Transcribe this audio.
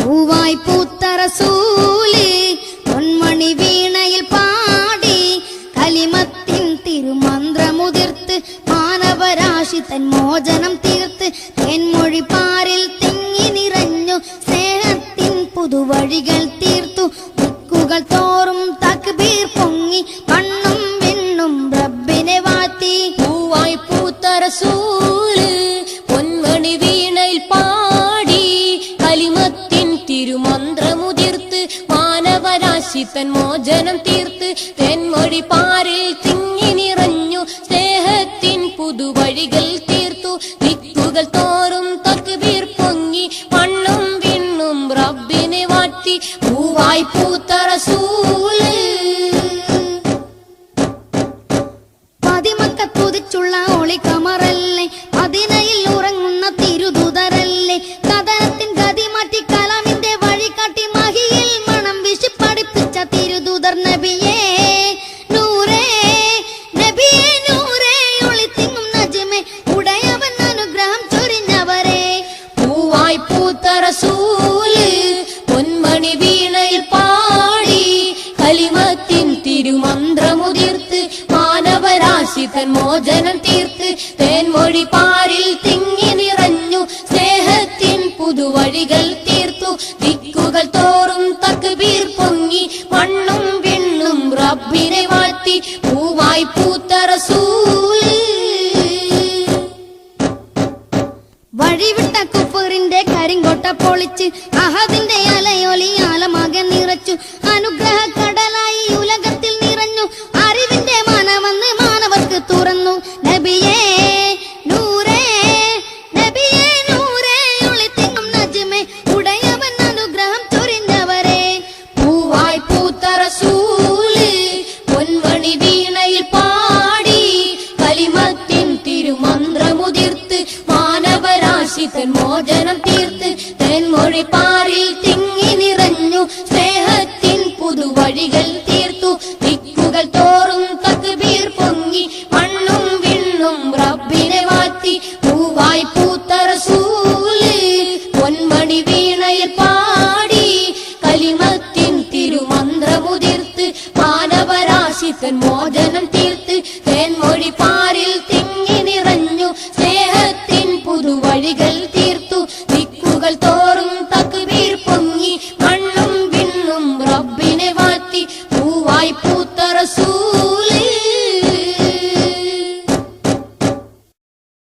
പൂവായി പൂത്ത റസൂല് പൊന്മണി വീണയിൽ പാടി കലിമത്തിൻ തിരുമന്ത്രമുതിർത്ത് മാനവരാശി തൻ മോചനം തീർത്ത് തേൻമൊഴി പാരിൽ തിങ്ങി നിറഞ്ഞു സ്നേഹത്തിൻ പുതുവഴികൾ തീർത്തു ദിക്കുകൾ തോറും തക്ബീർ പൊങ്ങി മണ്ണും വിണ്ണും റബ്ബിനെ വാഴ്ത്തി. പൂവായി പൂത്ത റസൂല് പൊന്മണി വീണയിൽ പാടി കലിമത്തിൻ തിരുമന്ത്രമുതിർത്ത് മാനവരാശി തൻ മോചനം തീർത്ത് തെന്മൊഴി പാരിൽ തിങ്ങി നിറഞ്ഞു സ്നേഹത്തിൻ പുതുവഴികൾ തീർത്തു ദിക്കുകൾ തോറും തക്ബീർ പൊങ്ങി മണ്ണും വിണ്ണും റബ്ബിനെ വാഴ്ത്തി. പൂവായി പൂത്ത റസൂല് പതിമക്കത്തുതിച്ചുള്ള ഒളിക്കമറല്ലേ മദീനയിൽ ഉറങ്ങുന്ന തിരുദൂതരല്ലേ കഥനത്തിൻ ഗതി മാറ്റി കലാമിന്റെ വഴി കാട്ടി മഹിയിൽ മണം വീശി പഠിപ്പിച്ച തിരുദൂതർ നബിയേ നൂറേ നബിയേ നൂറേ ഒളിത്തിങ്ങും നജ്മേ ഉടയവൻ അനുഗ്രഹം ചൊരിഞ്ഞവരെ. പൂവായി പൂത്ത റസൂല് പൊന്മണി വീണയിൽ പാടി കലിമത്തിൻ തിരുമന്ത്രമുതിർത്ത് മാനവരാശി തൻ മോചനം തീർത്ത് തേൻമൊഴി പാരിൽ തിങ്ങി നിറഞ്ഞു സ്നേഹത്തിൻ പുതുവഴികൾ തീർത്തു ദിക്കുകൾ തോറും തക്ബീർ പൊങ്ങി മണ്ണും വിണ്ണും റബ്ബിനെ വാഴ്ത്തി. പൂവായി പൂത്ത റസൂല് വഴിവിട്ട കുഫറിന്റെ കരിങ്കോട്ട പൊളിച്ച് അഹദിന്റെ അലയൊലി ആലമാകെ നിറച്ചു അനുഗ്രഹ കടലായി ഉലകത്തിൽ നിറഞ്ഞു അറിവിന്റെ മനമെന്ന് മാനവർക്ക് തുറന്നു. നബിയേ നൂറേ നബിയേ നൂറേ ഒളിത്തിങ്ങും നജ്മേ ഉടയവൻ അനുഗ്രഹം ചൊരിഞ്ഞവരെ. പൂവായി പൂത്ത റസൂല് പൊന്മണി വീണയിൽ പാടി കലിമത്തിൻ തിരുമന്ത്രമുതിർത്ത് മാനവരാശി തൻ മോചനം തീർത്ത് തെന്മൊഴി പാരിൽ തിങ്ങി നിറഞ്ഞു സ്നേഹത്തിൻ പുതുവഴികൾ തീർത്തു ദിക്കുകൾ തോറും തക്ബീർ പൊങ്ങി മണ്ണും വിണ്ണും റബ്ബിനെ വാഴ്ത്തി.